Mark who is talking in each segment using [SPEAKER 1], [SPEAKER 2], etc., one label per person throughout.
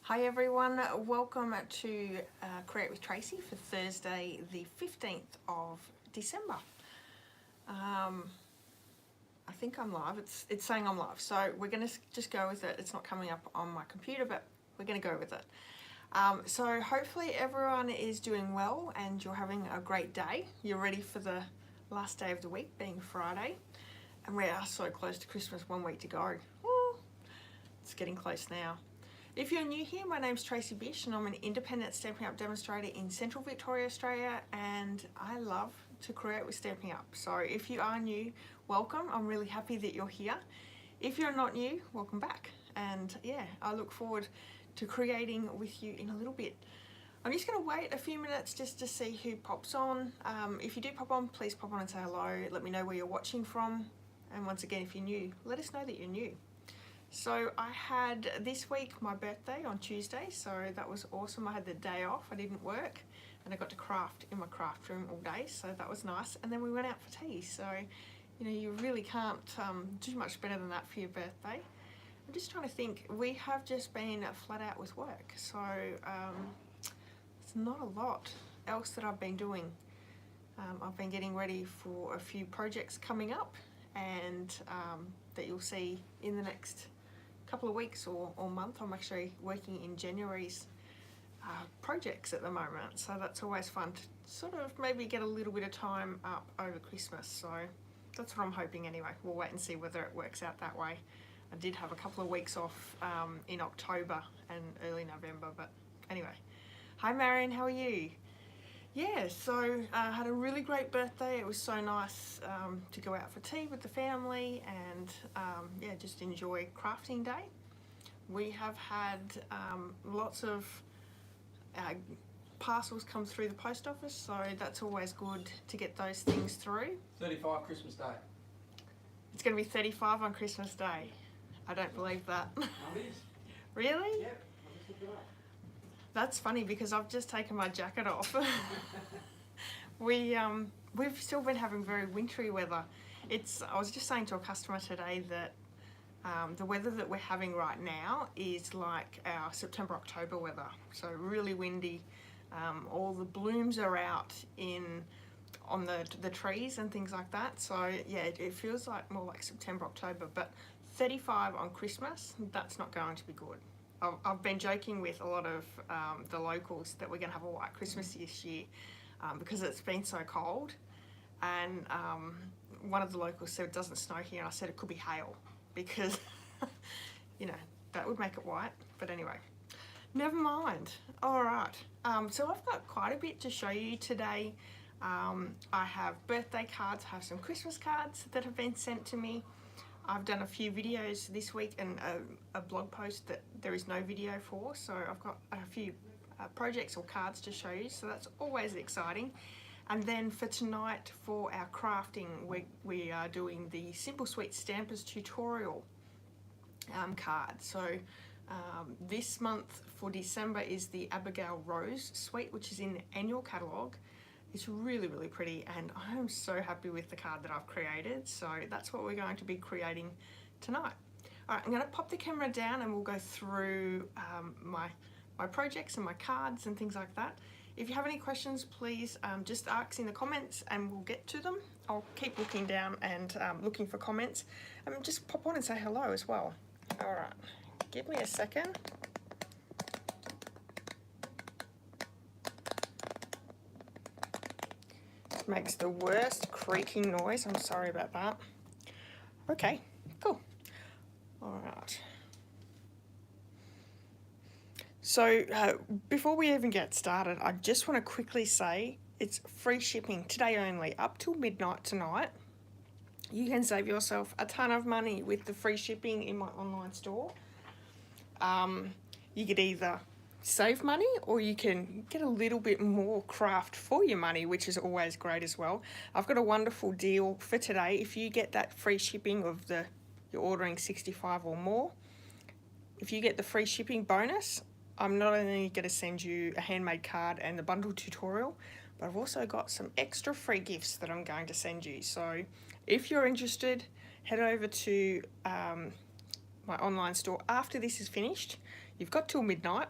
[SPEAKER 1] Hi everyone, welcome to Create with Tracy for Thursday the 15th of December. I think I'm live, it's saying I'm live, so we're going to just go with it. It's not coming up on my computer, but we're going to go with it. So hopefully everyone is doing well and you're having a great day. You're ready for the last day of the week, being Friday, and we are so close to Christmas, 1 week to go. Woo, it's getting close now. If you're new here, my name's Tracy.bish and I'm an independent Stampin' Up demonstrator in Central Victoria, Australia, and I love to create with Stampin' Up. So if you are new, welcome. I'm really happy that you're here. If you're not new, welcome back. And yeah, I look forward to creating with you in a little bit. I'm just going to wait a few minutes just to see who pops on. If you do pop on, please pop on and say hello. Let me know where you're watching from. And once again, if you're new, let us know that you're new. So I had this week my birthday on Tuesday, so that was awesome. I had the day off, I didn't work, and I got to craft in my craft room all day, so that was nice. And then we went out for tea, so you know, you really can't do much better than that for your birthday. I'm just trying to think, we have just been flat out with work, so it's not a lot else that I've been doing. I've been getting ready for a few projects coming up, and that you'll see in the next couple of weeks or month. I'm actually working in January's projects at the moment, so that's always fun to sort of maybe get a little bit of time up over Christmas. So that's what I'm hoping anyway. We'll wait and see whether it works out that way. I did have a couple of weeks off in October and early November, but anyway. Hi Marion, how are you? Yeah, so I had a really great birthday. It was so nice to go out for tea with the family and yeah, just enjoy crafting day. We have had lots of parcels come through the post office, so that's always good to get those things through.
[SPEAKER 2] 35 Christmas Day.
[SPEAKER 1] It's going to be 35 on Christmas Day. I don't believe that.
[SPEAKER 2] Oh, it is.
[SPEAKER 1] Really?
[SPEAKER 2] Yep, I'll just look it up.
[SPEAKER 1] That's funny because I've just taken my jacket off. We've still been having very wintry weather. I was just saying to a customer today that the weather that we're having right now is like our September-October weather. So really windy. All the blooms are out on the trees and things like that. So yeah, it feels like more like September-October. But 35 on Christmas, that's not going to be good. I've been joking with a lot of the locals that we're going to have a white Christmas this year because it's been so cold. And one of the locals said it doesn't snow here, and I said it could be hail because, you know, that would make it white. But anyway, never mind. All right. So I've got quite a bit to show you today. I have birthday cards, I have some Christmas cards that have been sent to me. I've done a few videos this week and a blog post that there is no video for, so I've got a few projects or cards to show you, so that's always exciting. And then for tonight, for our crafting, we are doing the Simple Sweet Stampers tutorial card. So this month for December is the Abigail Rose Suite, which is in the annual catalogue. It's really, really pretty, and I'm so happy with the card that I've created. So that's what we're going to be creating tonight. All right, I'm going to pop the camera down and we'll go through my projects and my cards and things like that. If you have any questions, please just ask in the comments and we'll get to them. I'll keep looking down and looking for comments. Just pop on and say hello as well. All right, give me a second. Makes the worst creaking noise. I'm sorry about that. Okay, cool. All right. So before we even get started, I just want to quickly say it's free shipping today only, up till midnight tonight. You can save yourself a ton of money with the free shipping in my online store. You could either save money or you can get a little bit more craft for your money, which is always great as well. I've got a wonderful deal for today. If you get that free shipping of you're ordering 65 or more, if you get the free shipping bonus, I'm not only going to send you a handmade card and the bundle tutorial, but I've also got some extra free gifts that I'm going to send you. So if you're interested, head over to my online store after this is finished. you've got till midnight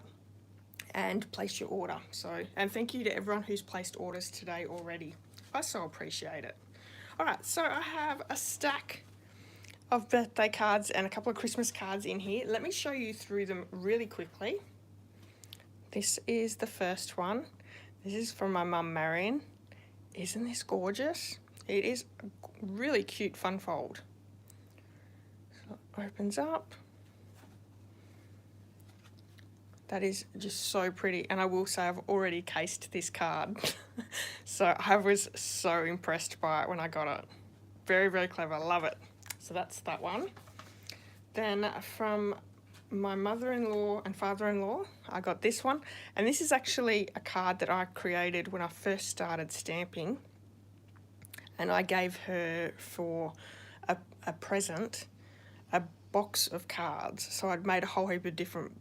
[SPEAKER 1] and place your order. So, and thank you to everyone who's placed orders today already. I so appreciate it. All right, so I have a stack of birthday cards and a couple of Christmas cards in here. Let me show you through them really quickly. This is the first one. This is from my mum, Marion. Isn't this gorgeous? It is a really cute fun fold. So it opens up. That is just so pretty, and I will say I've already cased this card. So I was so impressed by it when I got it. Very, very clever, love it. So that's that one. Then from my mother-in-law and father-in-law, I got this one, and this is actually a card that I created when I first started stamping, and I gave her for a present a box of cards. So I'd made a whole heap of different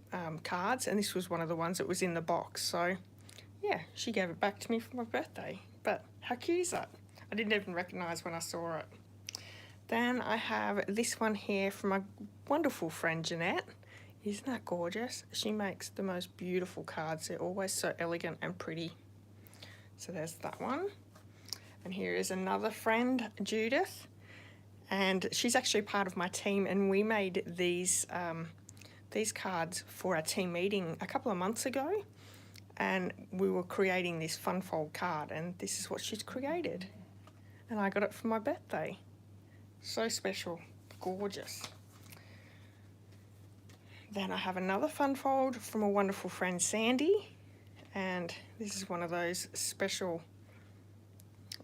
[SPEAKER 1] cards, and this was one of the ones that was in the box. So yeah, she gave it back to me for my birthday. But how cute is that? I didn't even recognize when I saw it. Then I have this one here from my wonderful friend Jeanette. Isn't that gorgeous? She makes the most beautiful cards. They're always so elegant and pretty. So there's that one. And here is another friend, Judith. And she's actually part of my team, and we made these cards for our team meeting a couple of months ago, and we were creating this fun fold card, and this is what she's created, and I got it for my birthday. So special, gorgeous. Then I have another fun fold from a wonderful friend, Sandy, and this is one of those special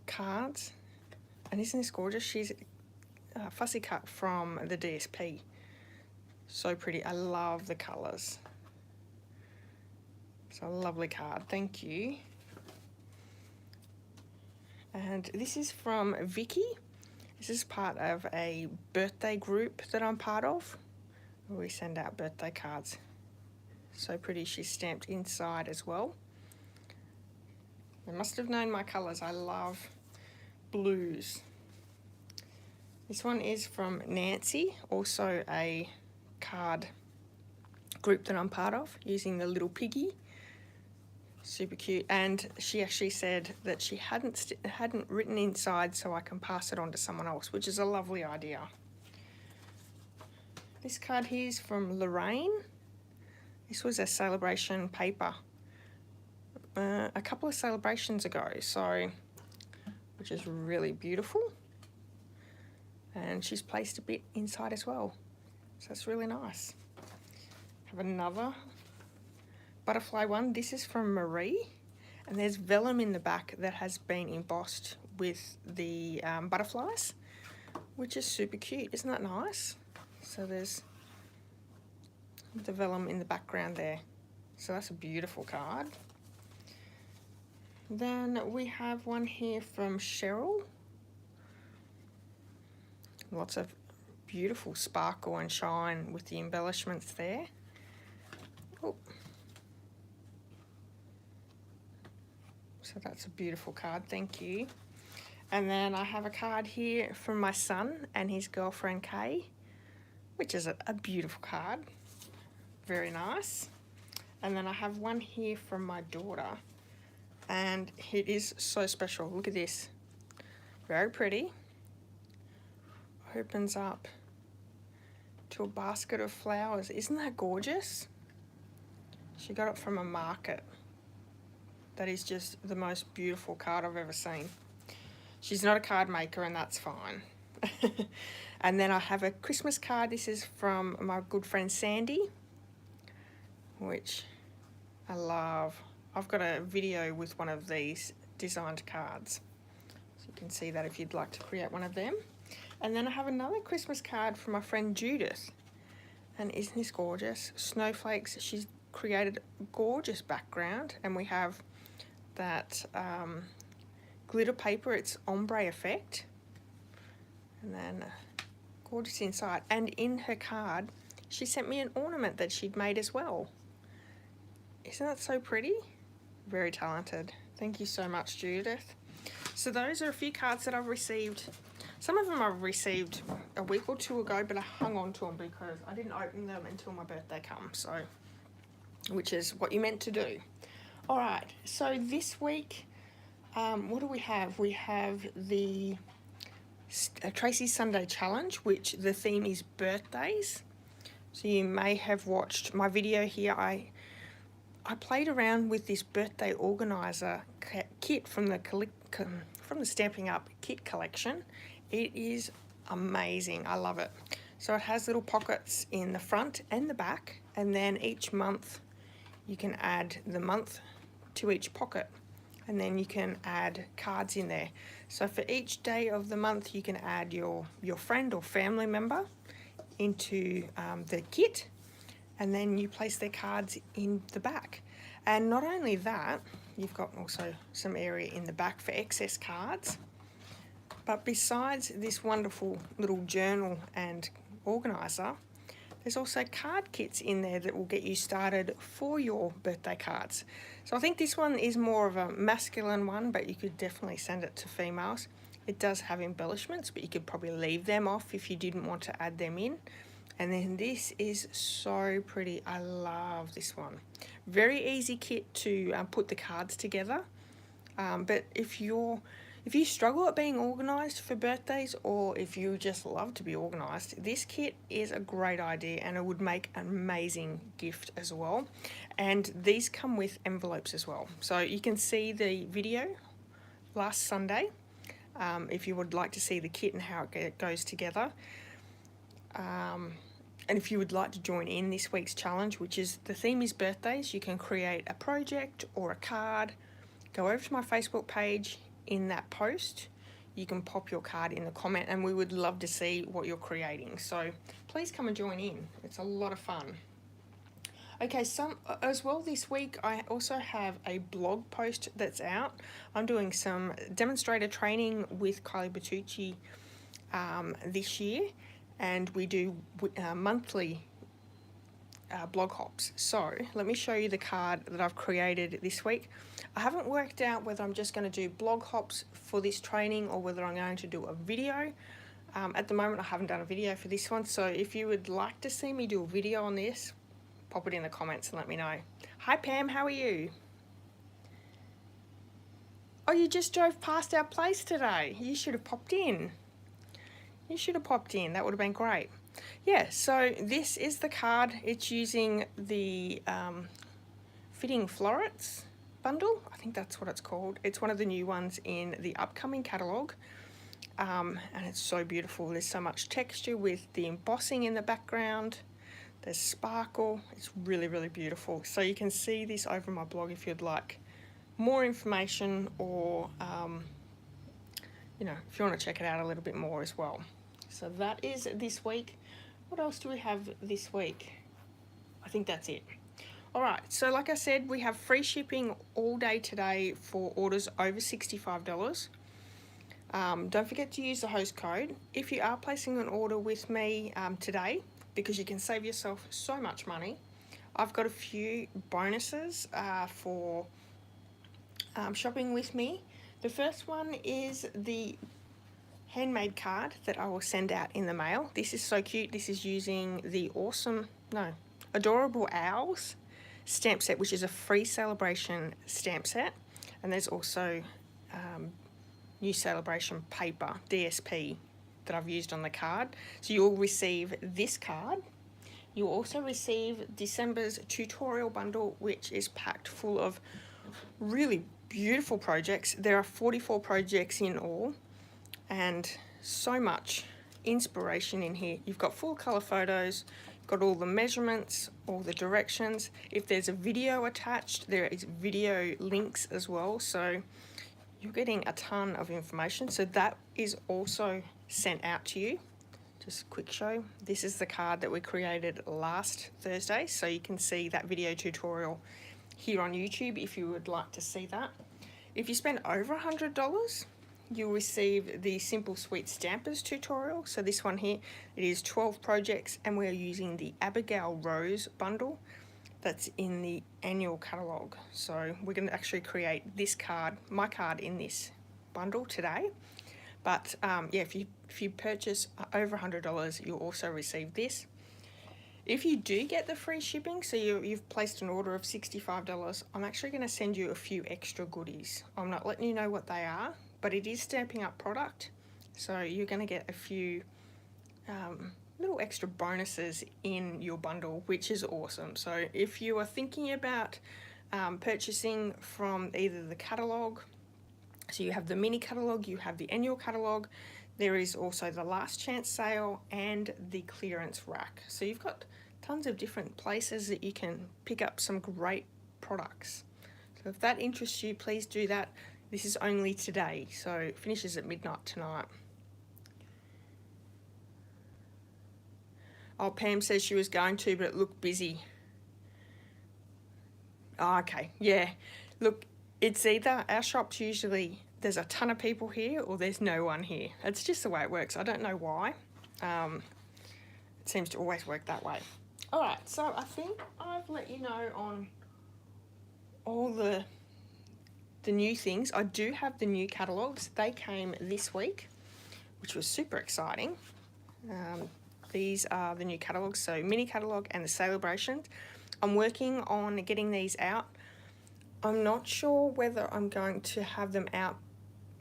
[SPEAKER 1] cards, and isn't this gorgeous? She's fussy cut from the DSP. So pretty. I love the colours. So a lovely card. Thank you. And this is from Vicky. This is part of a birthday group that I'm part of. We send out birthday cards. So pretty. She's stamped inside as well. They must have known my colours. I love blues. This one is from Nancy, also a card group that I'm part of, using the little piggy. Super cute. And she actually said that she hadn't written inside, so I can pass it on to someone else, which is a lovely idea. This card here is from Lorraine. This was a celebration paper a couple of celebrations ago, so which is really beautiful. And she's placed a bit inside as well, so it's really nice. Have another butterfly one. This is from Marie, and there's vellum in the back that has been embossed with the butterflies, which is super cute. Isn't that nice? So there's the vellum in the background there, so that's a beautiful card. Then we have one here from Cheryl. Lots of beautiful sparkle and shine with the embellishments there. Oh. So that's a beautiful card, thank you. And then I have a card here from my son and his girlfriend Kay, which is a beautiful card. Very nice. And then I have one here from my daughter, and it is so special. Look at this. Very pretty. Opens up to a basket of flowers. Isn't that gorgeous? She got it from a market. That is just the most beautiful card I've ever seen. She's not a card maker, and that's fine. And then I have a Christmas card. This is from my good friend Sandy, which I love. I've got a video with one of these designed cards, so you can see that if you'd like to create one of them. And then I have another Christmas card from my friend Judith. And isn't this gorgeous? Snowflakes. She's created a gorgeous background, and we have that glitter paper. It's ombre effect. And then gorgeous inside. And in her card, she sent me an ornament that she'd made as well. Isn't that so pretty? Very talented. Thank you so much, Judith. So those are a few cards that I've received. Some of them I've received a week or two ago, but I hung on to them because I didn't open them until my birthday comes. So which is what you're meant to do. All right, so this week, what do we have? We have the Tracy Sunday Challenge, which the theme is birthdays. So you may have watched my video here. I played around with this birthday organizer kit from the Stamping Up kit collection. It is amazing. I love it. So it has little pockets in the front and the back, and then each month you can add the month to each pocket, and then you can add cards in there. So for each day of the month you can add your friend or family member into the kit, and then you place their cards in the back. And not only that, you've got also some area in the back for excess cards. But besides this wonderful little journal and organizer, there's also card kits in there that will get you started for your birthday cards. So I think this one is more of a masculine one, but you could definitely send it to females. It does have embellishments, but you could probably leave them off if you didn't want to add them in. And then this is so pretty. I love this one. Very easy kit to put the cards together. But if you struggle at being organised for birthdays, or if you just love to be organised, this kit is a great idea, and it would make an amazing gift as well. And these come with envelopes as well. So you can see the video last Sunday if you would like to see the kit and how it goes together. And if you would like to join in this week's challenge, which is the theme is birthdays, you can create a project or a card. Go over to my Facebook page. In that post, you can pop your card in the comment, and we would love to see what you're creating. So please come and join in. It's a lot of fun. Okay, as well this week, I also have a blog post that's out. I'm doing some demonstrator training with Kylie Bertucci this year, and we do monthly blog hops. So let me show you the card that I've created this week. I haven't worked out whether I'm just going to do blog hops for this training or whether I'm going to do a video. At the moment I haven't done a video for this one, so if you would like to see me do a video on this, pop it in the comments and let me know. Hi Pam, how are you? Oh, you just drove past our place today. You should have popped in. You should have popped in, that would have been great. Yeah, so this is the card. It's using the Fitting Florets bundle. I think that's what it's called. It's one of the new ones in the upcoming catalogue. And it's so beautiful. There's so much texture with the embossing in the background. There's sparkle. It's really, really beautiful. So you can see this over my blog if you'd like more information, or you know, if you want to check it out a little bit more as well. So that is this week. What else do we have this week? I think that's it. All right, so like I said, we have free shipping all day today for orders over $65. Don't forget to use the host code. If you are placing an order with me today, because you can save yourself so much money, I've got a few bonuses for shopping with me. The first one is the handmade card that I will send out in the mail. This is so cute. This is using the Adorable Owls stamp set, which is a free celebration stamp set. And there's also new celebration paper, DSP, that I've used on the card. So you'll receive this card. You'll also receive December's tutorial bundle, which is packed full of really beautiful projects. There are 44 projects in all, and so much inspiration in here. You've got full color photos, got all the measurements, all the directions. If there's a video attached, there is video links as well. So you're getting a ton of information. So that is also sent out to you. Just a quick show. This is the card that we created last Thursday. So you can see that video tutorial here on YouTube if you would like to see that. If you spend over $100, you'll receive the Simple Sweet Stampers tutorial. So this one here, it is 12 projects, and we're using the Abigail Rose bundle that's in the annual catalogue. So we're going to actually create this card, my card, in this bundle today. But yeah, if you purchase over $100, you'll also receive this. If you do get the free shipping, so you've placed an order of $65, I'm actually going to send you a few extra goodies. I'm not letting you know what they are, but it is Stampin' Up product, so you're going to get a few little extra bonuses in your bundle, which is awesome. So if you are thinking about purchasing from either the catalogue, so you have the mini catalogue, you have the annual catalogue, there is also the last chance sale and the clearance rack. So you've got tons of different places that you can pick up some great products. So if that interests you, please do that. This is only today, so it finishes at midnight tonight. Oh, Pam says she was going to, but it looked busy. Oh, okay, yeah. Look, it's either our shop's usually there's a ton of people here or there's no one here. It's just the way it works. I don't know why. It seems to always work that way. All right, so I think I've let you know on all the new things. I do have the new catalogues. They came this week, which was super exciting. These are the new catalogues, so mini catalogue and the celebrations. I'm working on getting these out. I'm not sure whether I'm going to have them out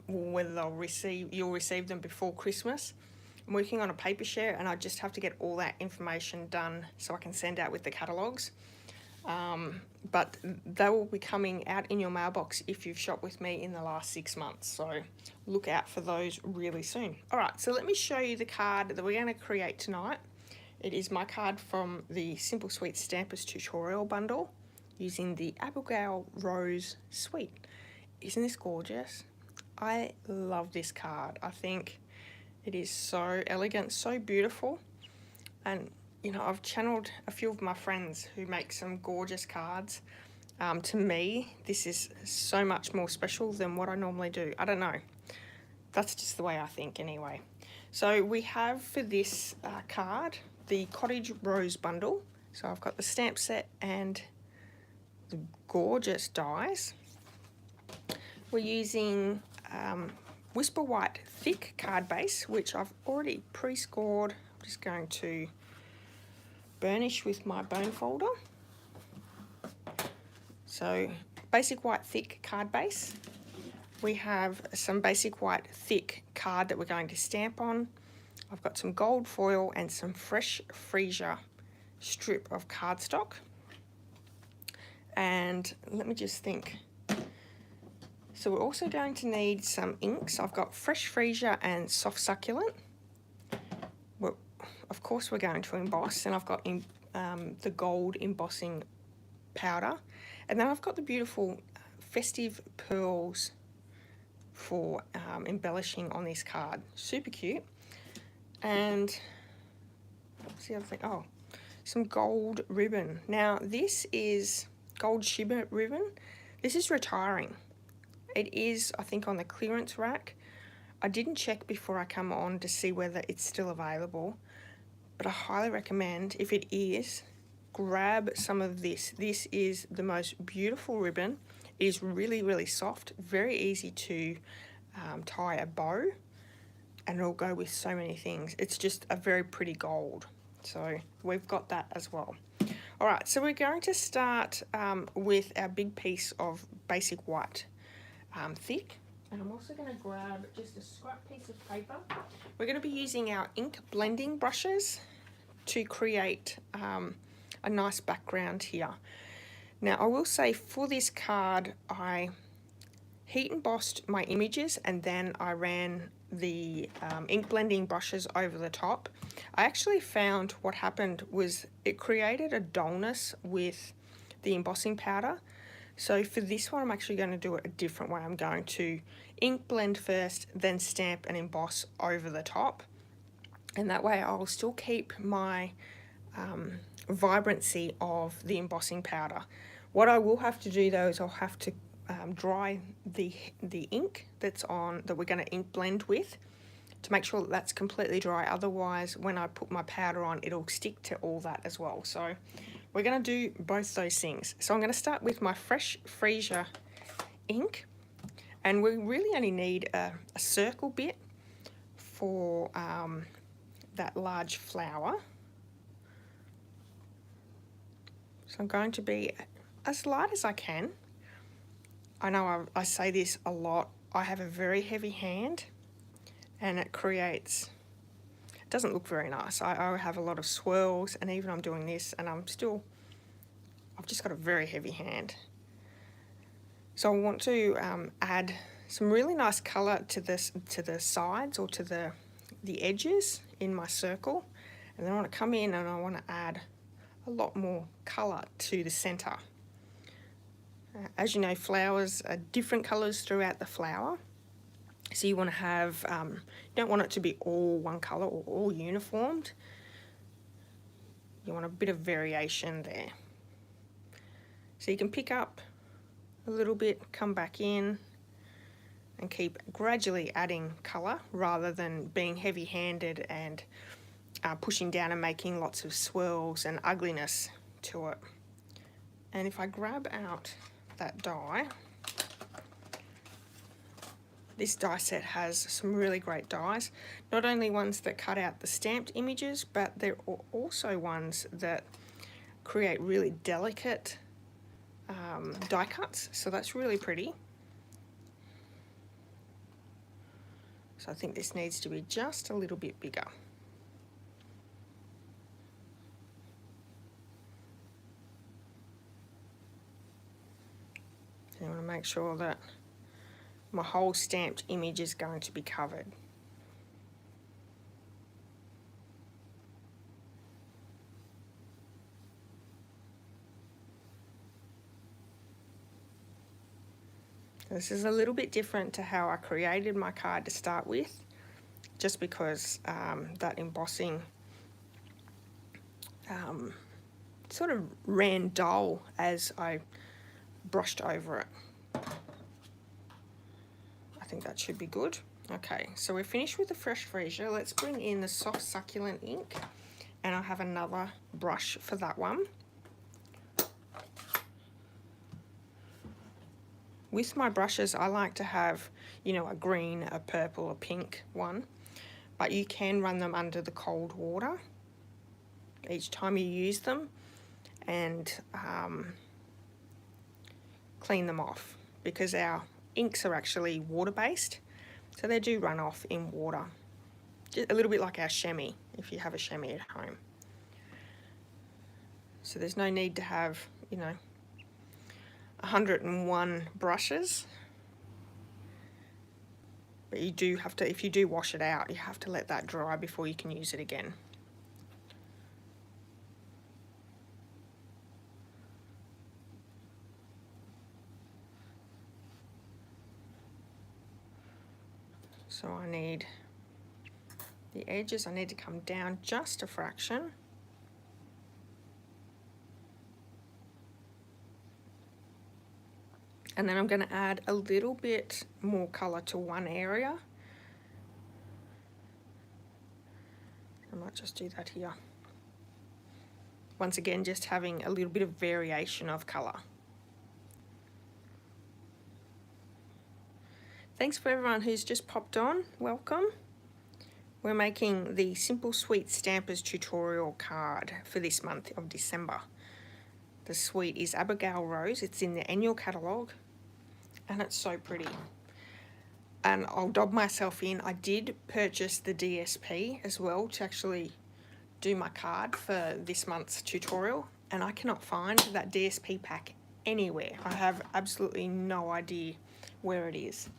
[SPEAKER 1] or whether you'll receive them before Christmas. I'm working on a paper share and I just have to get all that information done so I can send out with the catalogues. But they will be coming out in your mailbox if you've shopped with me in the last 6 months. So look out for those really soon. All right, so let me show you the card that we're going to create tonight. It is my card from the Simple Sweet Stampers tutorial bundle using the Abigail Rose Suite. Isn't this gorgeous? I love this card. I think it is so elegant, so beautiful. And, you know, I've channeled a few of my friends who make some gorgeous cards. To me, this is so much more special than what I normally do. I don't know. That's just the way I think anyway. So we have for this card, the Cottage Rose bundle. So I've got the stamp set and the gorgeous dies. We're using Whisper White thick card base, which I've already pre-scored. I'm just going to burnish with my bone folder. So basic white thick card base. We have some basic white thick card that we're going to stamp on. I've got some gold foil and some fresh freesia strip of cardstock. And let me just think. So we're also going to need some inks. I've got fresh freesia and soft succulent. Well, of course we're going to emboss, and I've got the gold embossing powder. And then I've got the beautiful festive pearls for embellishing on this card. Super cute. And what's the other thing? Oh, some gold ribbon. Now this is gold shimmer ribbon. This is retiring. It is, I think, on the clearance rack. I didn't check before I come on to see whether it's still available, but I highly recommend, if it is, grab some of this. This is the most beautiful ribbon. It is really, really soft, very easy to tie a bow, and it'll go with so many things. It's just a very pretty gold. So we've got that as well. All right, so we're going to start with our big piece of basic white thick. And I'm also going to grab just a scrap piece of paper. We're going to be using our ink blending brushes to create a nice background here. Now I will say for this card I heat embossed my images and then I ran the ink blending brushes over the top. I actually found what happened was it created a dullness with the embossing powder. So for this one I'm actually going to do it a different way. I'm going to ink blend first, then stamp and emboss over the top. And that way I'll still keep my vibrancy of the embossing powder. What I will have to do though is I'll have to dry the ink that we're going to ink blend with to make sure that that's completely dry. Otherwise when I put my powder on it'll stick to all that as well. So we're going to do both those things. So I'm going to start with my fresh freesia ink, and we really only need a circle bit for that large flower. So I'm going to be as light as I can. I know I say this a lot. I have a very heavy hand and it doesn't look very nice. I have a lot of swirls, and even I'm doing this and I've just got a very heavy hand. So I want to add some really nice colour to the sides, or to the edges in my circle, and then I want to come in and I want to add a lot more colour to the centre. As you know, flowers are different colours throughout the flower, so you want to have, you don't want it to be all one colour or all uniformed. You want a bit of variation there. So you can pick up a little bit, come back in, and keep gradually adding colour rather than being heavy-handed and pushing down and making lots of swirls and ugliness to it. And if I grab out that die, this die set has some really great dies, not only ones that cut out the stamped images, but there are also ones that create really delicate die cuts, so that's really pretty. So I think this needs to be just a little bit bigger. I want to make sure that my whole stamped image is going to be covered. This is a little bit different to how I created my card to start with, just because that embossing sort of ran dull as I brushed over it. I think that should be good. Okay, so we're finished with the fresh freesia. Let's bring in the soft succulent ink, and I have another brush for that one. With my brushes, I like to have, you know, a green, a purple, a pink one, but you can run them under the cold water each time you use them, and clean them off, because our inks are actually water-based, so they do run off in water. Just a little bit like our chamois, if you have a chamois at home. So there's no need to have, you know, 101 brushes, but you do have to, if you do wash it out, you have to let that dry before you can use it again. So I need the edges, I need to come down just a fraction. And then I'm going to add a little bit more colour to one area. I might just do that here. Once again, just having a little bit of variation of colour. Thanks for everyone who's just popped on, welcome. We're making the Simple Sweet Stampers tutorial card for this month of December. The suite is Abigail Rose, it's in the annual catalogue, and it's so pretty. And I'll dob myself in, I did purchase the DSP as well to actually do my card for this month's tutorial, and I cannot find that DSP pack anywhere. I have absolutely no idea where it is.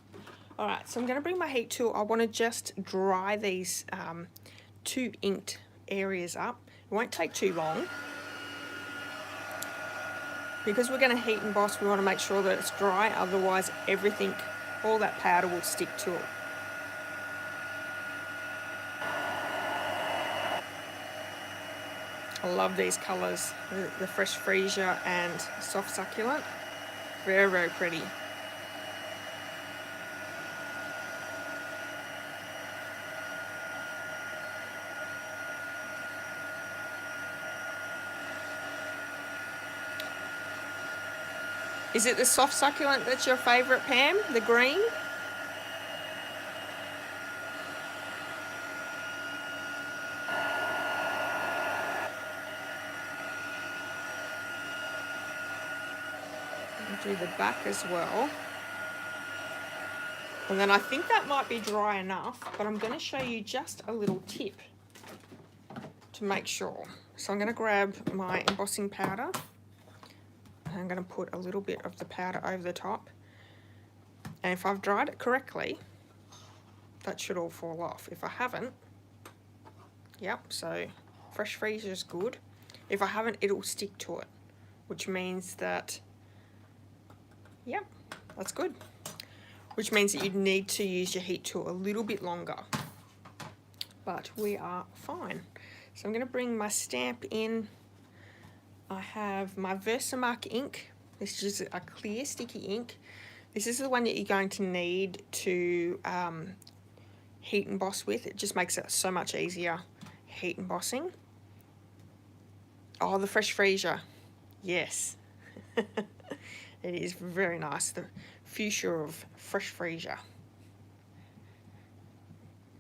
[SPEAKER 1] Alright, so I'm going to bring my heat tool. I want to just dry these two inked areas up. It won't take too long. Because we're going to heat emboss, we want to make sure that it's dry, otherwise everything, all that powder will stick to it. I love these colours, the fresh freesia and soft succulent. Very, very pretty. Is it the soft succulent that's your favourite, Pam? The green? do the back as well. And then I think that might be dry enough, but I'm going to show you just a little tip to make sure. So I'm going to grab my embossing powder. And I'm going to put a little bit of the powder over the top. And if I've dried it correctly, that should all fall off. If I haven't, yep, so fresh freezer is good. If I haven't, it'll stick to it, which means that, yep, that's good. Which means that you'd need to use your heat tool a little bit longer. But we are fine. So I'm going to bring my stamp in. I have my Versamark ink. This is a clear sticky ink. This is the one that you're going to need to heat emboss with. It just makes it so much easier heat embossing. Oh, the fresh freezer. Yes. It is very nice. The fuchsia of fresh freezer.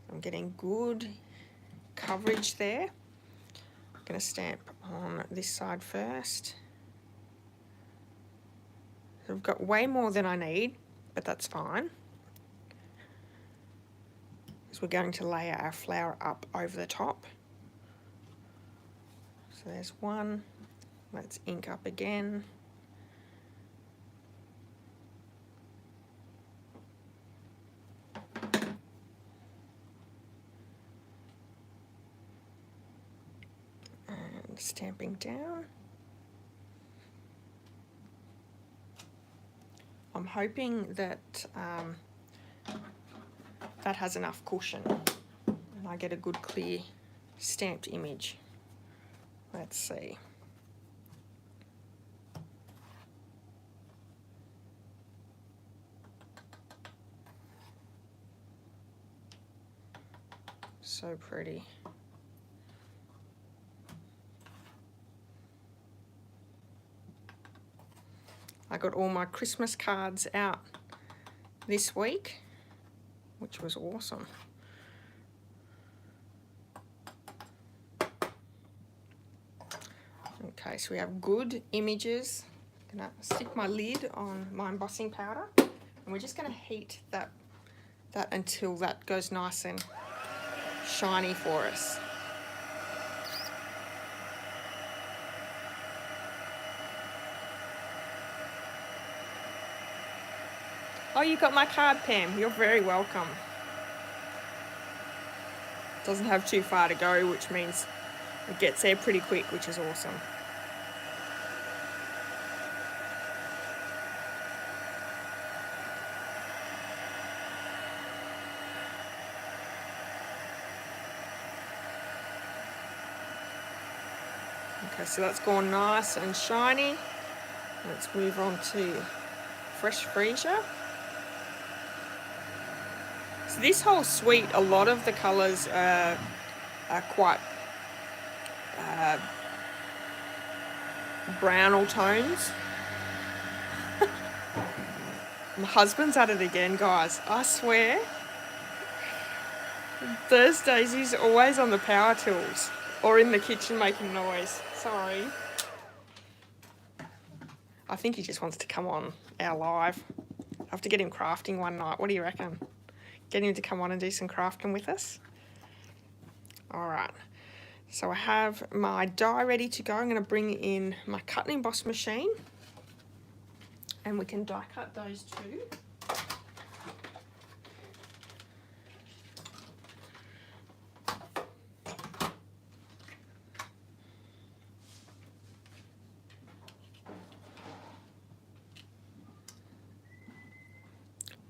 [SPEAKER 1] I'm getting good coverage there. I'm going to stamp on this side first. So I've got way more than I need, but that's fine. So we're going to layer our flower up over the top. So there's one. Let's ink up again. And stamping down. I'm hoping that that has enough cushion and I get a good clear stamped image. Let's see. So pretty. I got all my Christmas cards out this week, which was awesome. Okay, so we have good images. I'm gonna stick my lid on my embossing powder, and we're just gonna heat that until that goes nice and shiny for us. Oh, you got my card, Pam. You're very welcome. Doesn't have too far to go, which means it gets there pretty quick, which is awesome. Okay, so that's gone nice and shiny. Let's move on to fresh freezer. So this whole suite, a lot of the colours are quite brownal tones. My husband's at it again, guys. I swear. Thursdays he's always on the power tools or in the kitchen making noise. Sorry. I think he just wants to come on our live. I have to get him crafting one night. What do you reckon? Get him to come on and do some crafting with us. All right. So I have my die ready to go. I'm going to bring in my cut and emboss machine, and we can die cut those two.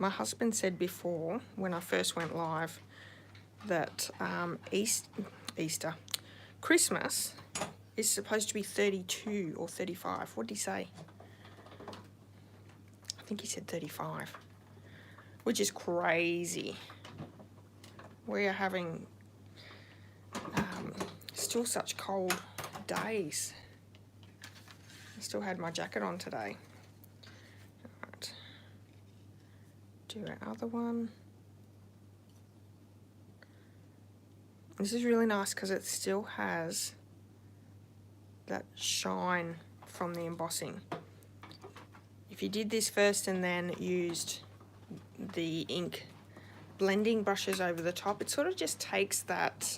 [SPEAKER 1] My husband said before, when I first went live, that Christmas is supposed to be 32 or 35. What did he say? I think he said 35, which is crazy. We are having still such cold days. I still had my jacket on today. Right. Do our other one. This is really nice because it still has that shine from the embossing. if you did this first and then used the ink blending brushes over the top, it sort of just takes that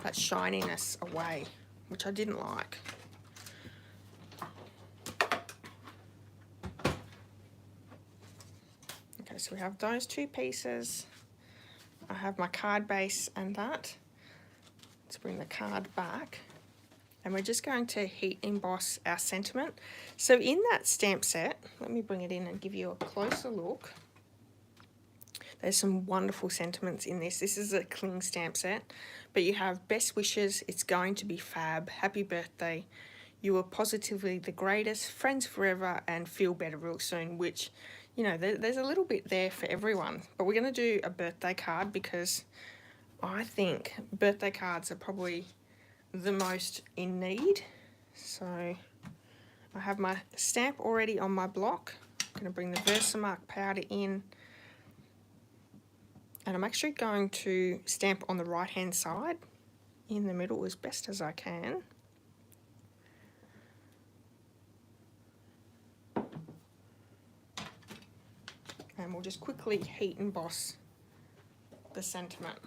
[SPEAKER 1] that shininess away, which I didn't like. Okay, so we have those two pieces. I have my card base and that. Let's bring the card back. And we're just going to heat emboss our sentiment. So in that stamp set, let me bring it in and give you a closer look. There's some wonderful sentiments in this. This is a cling stamp set, but you have best wishes, it's going to be fab, happy birthday, you are positively the greatest, friends forever, and feel better real soon, which, you know, there's a little bit there for everyone. But we're going to do a birthday card because I think birthday cards are probably the most in need. So I have my stamp already on my block. I'm going to bring the Versamark powder in. And I'm actually going to stamp on the right hand side in the middle as best as I can. And we'll just quickly heat emboss the sentiment,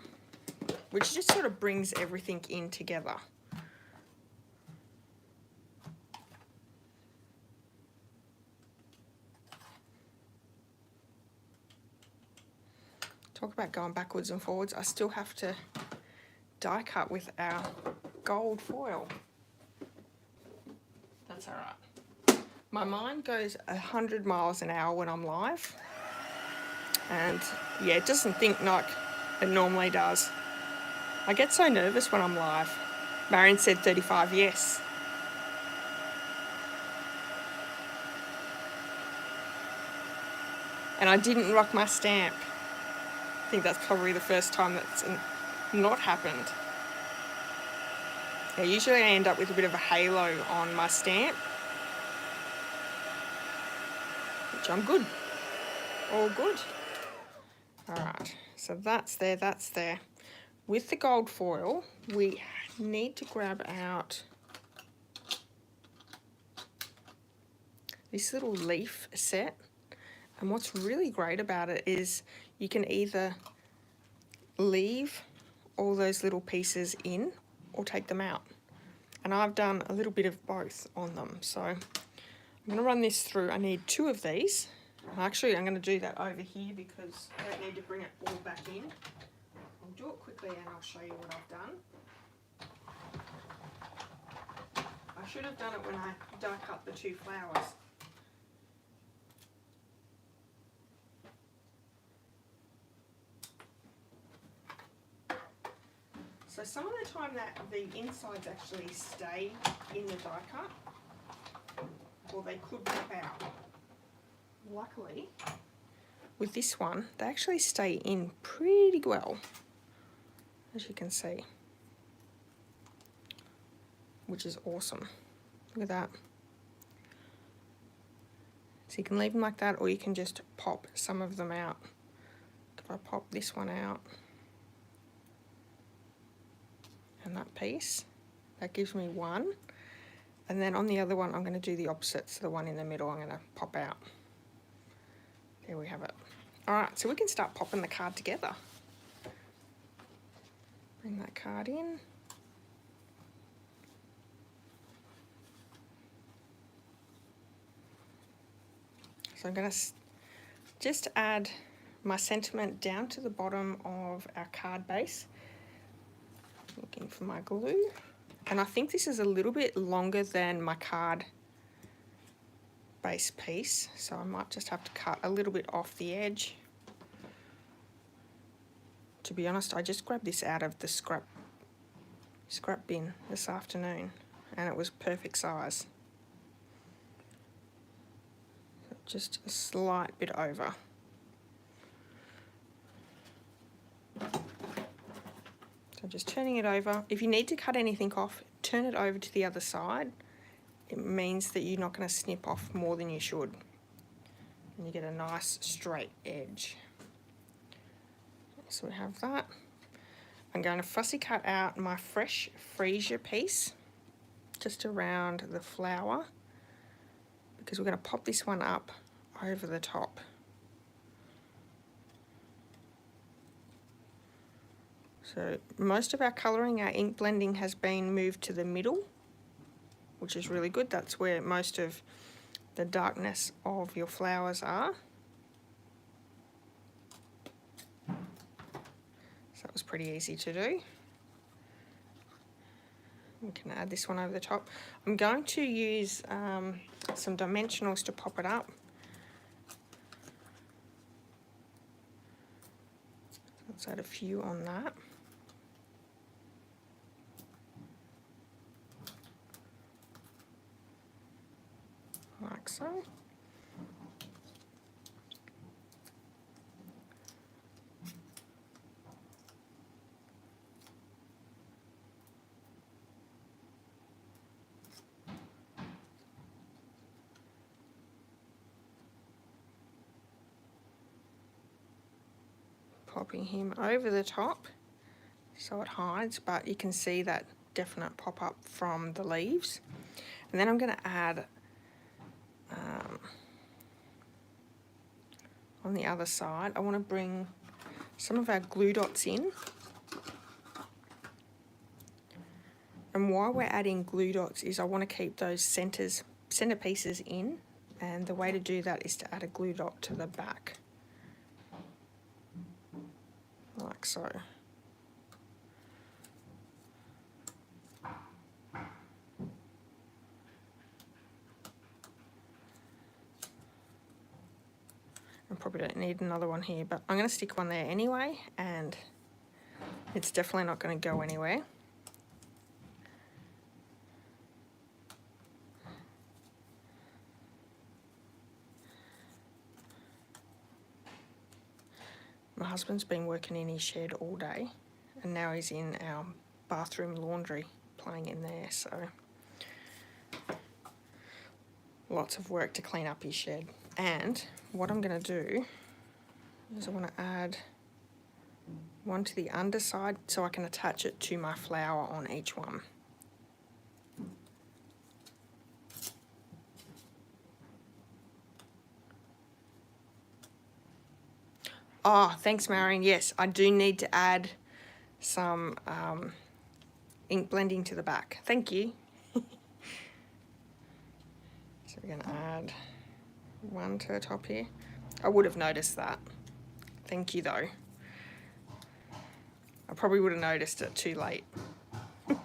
[SPEAKER 1] which just sort of brings everything in together. Talk about going backwards and forwards. I still have to die cut with our gold foil. That's all right. My mind goes 100 miles an hour when I'm live. And yeah, it doesn't think like it normally does. I get so nervous when I'm live. Marion said 35, yes. And I didn't rock my stamp. I think that's probably the first time that's not happened. Yeah, usually I end up with a bit of a halo on my stamp, which I'm good. All good. All right, so that's there, that's there. With the gold foil, we need to grab out this little leaf set. And what's really great about it is you can either leave all those little pieces in or take them out. And I've done a little bit of both on them. So I'm going to run this through. I need 2 of these. Actually, I'm going to do that over here because I don't need to bring it all back in. I'll do it quickly and I'll show you what I've done. I should have done it when I die cut the 2 flowers. So some of the time that the insides actually stay in the die cut, or they could pop out. Luckily, with this one, they actually stay in pretty well, as you can see, which is awesome. Look at that. So you can leave them like that, or you can just pop some of them out. If I pop this one out, and that piece, that gives me 1. And then on the other one, I'm going to do the opposite. So the one in the middle, I'm going to pop out. There we have it. All right, so we can start popping the card together. Bring that card in. So I'm going to just add my sentiment down to the bottom of our card base. Looking for my glue, and I think this is a little bit longer than my card base piece, so I might just have to cut a little bit off the edge. To be honest, I just grabbed this out of the scrap bin this afternoon and it was perfect size. Just a slight bit over. So just turning it over. If you need to cut anything off, turn it over to the other side. It means that you're not going to snip off more than you should. And you get a nice straight edge. So we have that. I'm going to fussy cut out my fresh freesia piece just around the flower because we're going to pop this one up over the top. So most of our colouring, our ink blending has been moved to the middle, which is really good. That's where most of the darkness of your flowers are. So that was pretty easy to do. We can add this one over the top. I'm going to use some dimensionals to pop it up. Let's add a few on that. Like so. Popping him over the top so it hides, but you can see that definite pop up from the leaves. And then I'm going to add on the other side, I want to bring some of our glue dots in. And why we're adding glue dots is I want to keep those center pieces in, and the way to do that is to add a glue dot to the back, like so. I probably don't need another one here, but I'm going to stick one there anyway, and it's definitely not going to go anywhere. My husband's been working in his shed all day, and now he's in our bathroom laundry playing in there, so lots of work to clean up his shed. And what I'm going to do is I want to add one to the underside so I can attach it to my flower on each one. Oh, thanks, Marion. Yes, I do need to add some ink blending to the back. Thank you. So we're going to add one to the top here. I would have noticed that. Thank you, though. I probably would have noticed it too late. There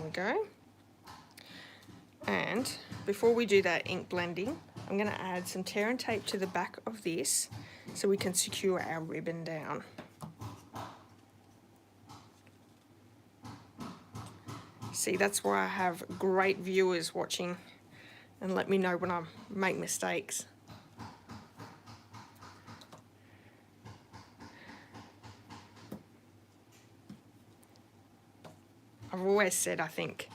[SPEAKER 1] we go. And before we do that ink blending, I'm going to add some tear and tape to the back of this so we can secure our ribbon down. See, that's why I have great viewers watching and let me know when I make mistakes. I've always said, I think,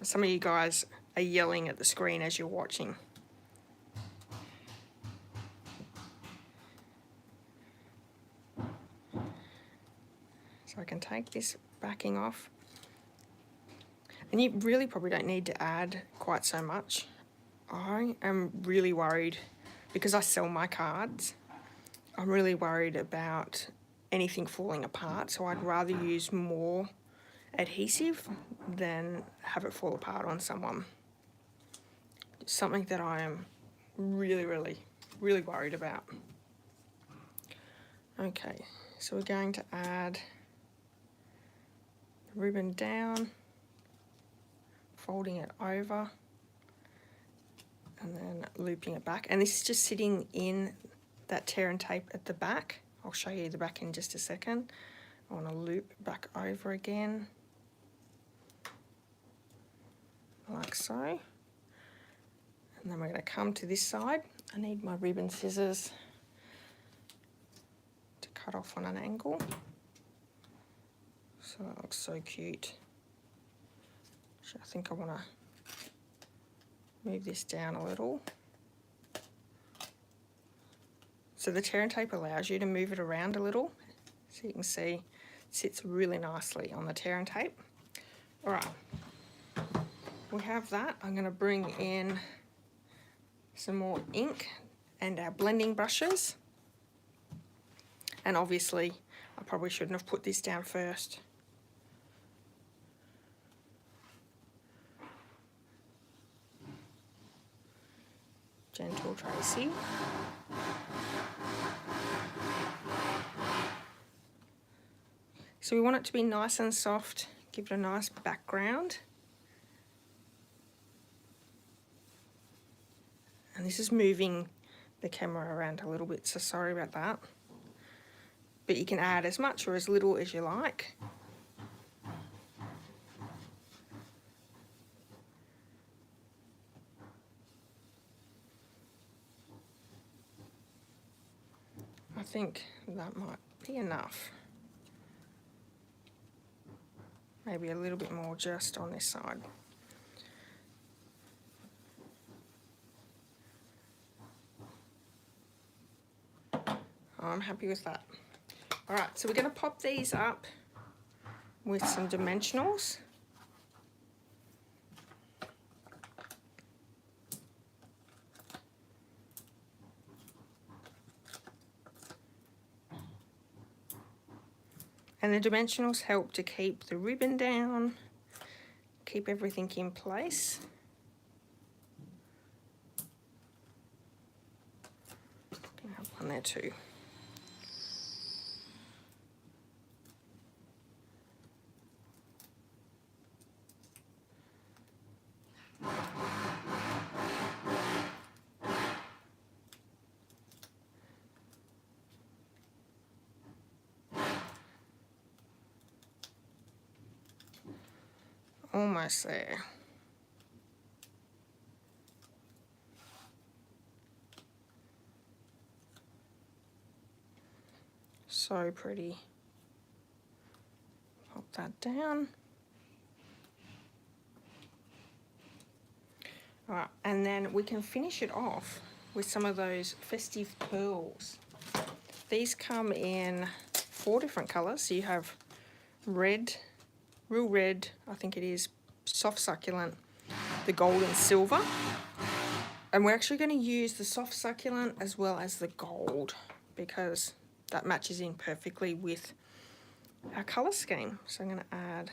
[SPEAKER 1] some of you guys are yelling at the screen as you're watching. So I can take this backing off. And you really probably don't need to add quite so much. I am really worried, because I sell my cards, I'm really worried about anything falling apart, so I'd rather use more adhesive than have it fall apart on someone. It's something that I am really worried about. Okay, so we're going to add the ribbon down, folding it over, and then looping it back. And this is just sitting in that tear and tape at the back. I'll show you the back in just a second. I want to loop back over again, like so. And then we're going to come to this side. I need my ribbon scissors to cut off on an angle. So that looks so cute. I think I want to move this down a little. So the tear and tape allows you to move it around a little. So you can see it sits really nicely on the tear and tape. All right, we have that. I'm going to bring in some more ink and our blending brushes. And obviously, I probably shouldn't have put this down first. Gentle Tracy. So we want it to be nice and soft, give it a nice background. And this is moving the camera around a little bit, so sorry about that. But you can add as much or as little as you like. I think that might be enough. Maybe a little bit more just on this side. I'm happy with that. All right, so we're going to pop these up with some dimensionals. And the dimensionals help to keep the ribbon down, keep everything in place. Gonna have one there too. Almost there. So pretty. Pop that down. All right, and then we can finish it off with some of those festive pearls. These come in 4 different colours. So you have red, real red, I think it is, soft succulent, the gold and silver. And we're actually going to use the soft succulent as well as the gold because that matches in perfectly with our colour scheme. So I'm going to add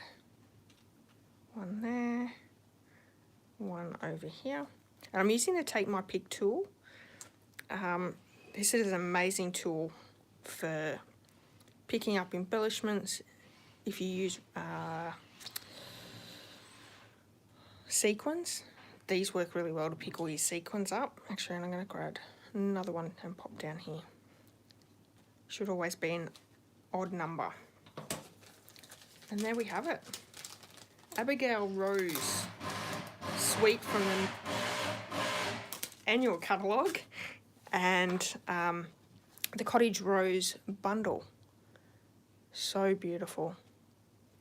[SPEAKER 1] one there, one over here. And I'm using the Take My Pick tool. This is an amazing tool for picking up embellishments. If you use sequins, these work really well to pick all your sequins up. Actually, and I'm going to grab another one and pop down here. Should always be an odd number. And there we have it. Abigail Rose Suite from the annual catalogue and the Cottage Rose bundle. So beautiful.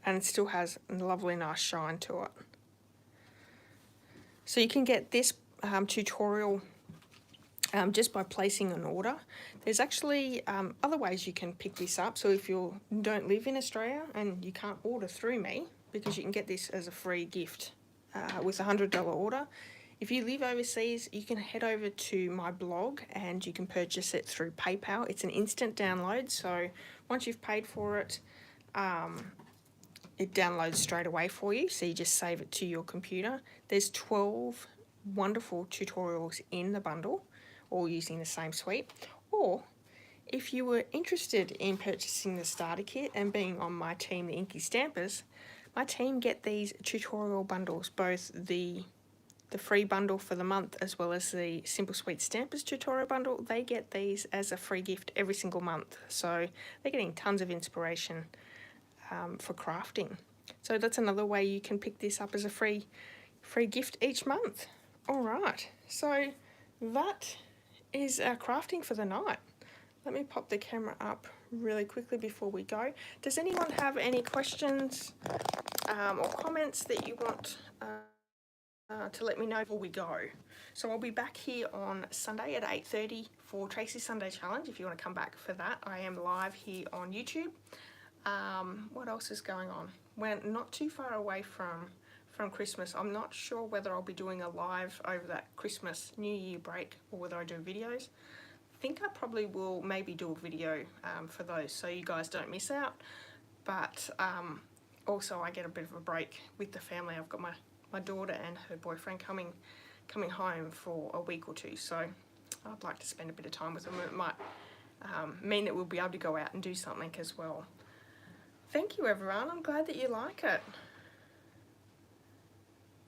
[SPEAKER 1] And it still has a lovely nice shine to it. So you can get this tutorial just by placing an order. There's actually other ways you can pick this up. So if you don't live in Australia and you can't order through me, because you can get this as a free gift with a $100 order. If you live overseas, you can head over to my blog and you can purchase it through PayPal. It's an instant download, so once you've paid for it, it downloads straight away for you, so you just save it to your computer. There's 12 wonderful tutorials in the bundle, all using the same suite. Or if you were interested in purchasing the starter kit and being on my team, the INKY Stampers, my team get these tutorial bundles, both the free bundle for the month as well as the Simple Sweet Stampers tutorial bundle. They get these as a free gift every single month, so they're getting tons of inspiration for crafting. So that's another way you can pick this up as a free gift each month. All right, so that is our crafting for the night. Let me pop the camera up really quickly before we go. Does anyone have any questions or comments that you want to let me know before we go? So I'll be back here on Sunday at 8:30 for Tracy's Sunday Challenge. If you want to come back for that, I am live here on YouTube. What else is going on? We're not too far away from Christmas. I'm not sure whether I'll be doing a live over that Christmas New Year break or whether I do videos. I think I probably will maybe do a video for those so you guys don't miss out. But also I get a bit of a break with the family. I've got my daughter and her boyfriend coming home for a week or two, so I'd like to spend a bit of time with them. It might mean that we'll be able to go out and do something as well. Thank you everyone, I'm glad that you like it.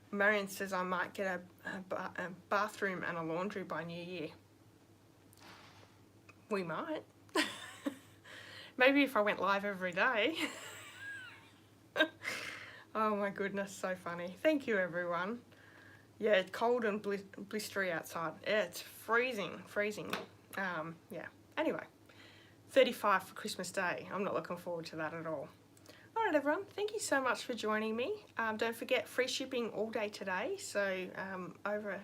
[SPEAKER 1] Marion says I might get a bathroom and a laundry by New Year. We might. Maybe if I went live every day. Oh my goodness, so funny. Thank you everyone. Yeah, it's cold and blistery outside. Yeah, it's freezing. Yeah, anyway. 35 for Christmas Day. I'm not looking forward to that at all. Alright everyone, thank you so much for joining me. Don't forget, free shipping all day today, so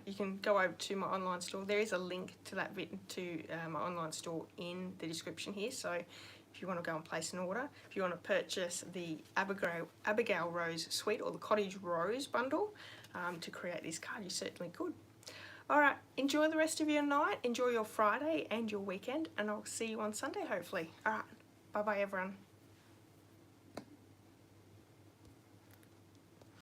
[SPEAKER 1] you can go over to my online store. There is a link to that my online store in the description here, so if you want to go and place an order, if you want to purchase the Abigail Rose Suite or the Cottage Rose bundle to create this card, you certainly could. Alright, enjoy the rest of your night, enjoy your Friday and your weekend, and I'll see you on Sunday hopefully. Alright, bye bye everyone.